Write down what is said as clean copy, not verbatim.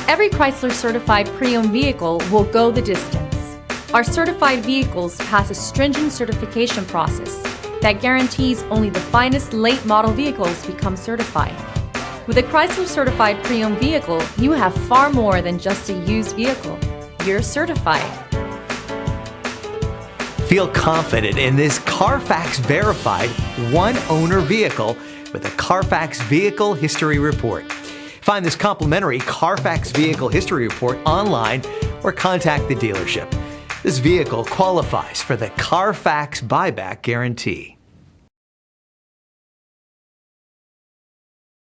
Every Chrysler certified pre-owned vehicle will go the distance. Our certified vehicles pass a stringent certification process that guarantees only the finest late model vehicles become certified. With a Chrysler certified pre-owned vehicle, you have far more than just a used vehicle. You're certified. Feel confident in this Carfax verified one-owner vehicle with a Carfax Vehicle History Report. Find this complimentary Carfax Vehicle History Report online or contact the dealership. This vehicle qualifies for the Carfax Buyback Guarantee.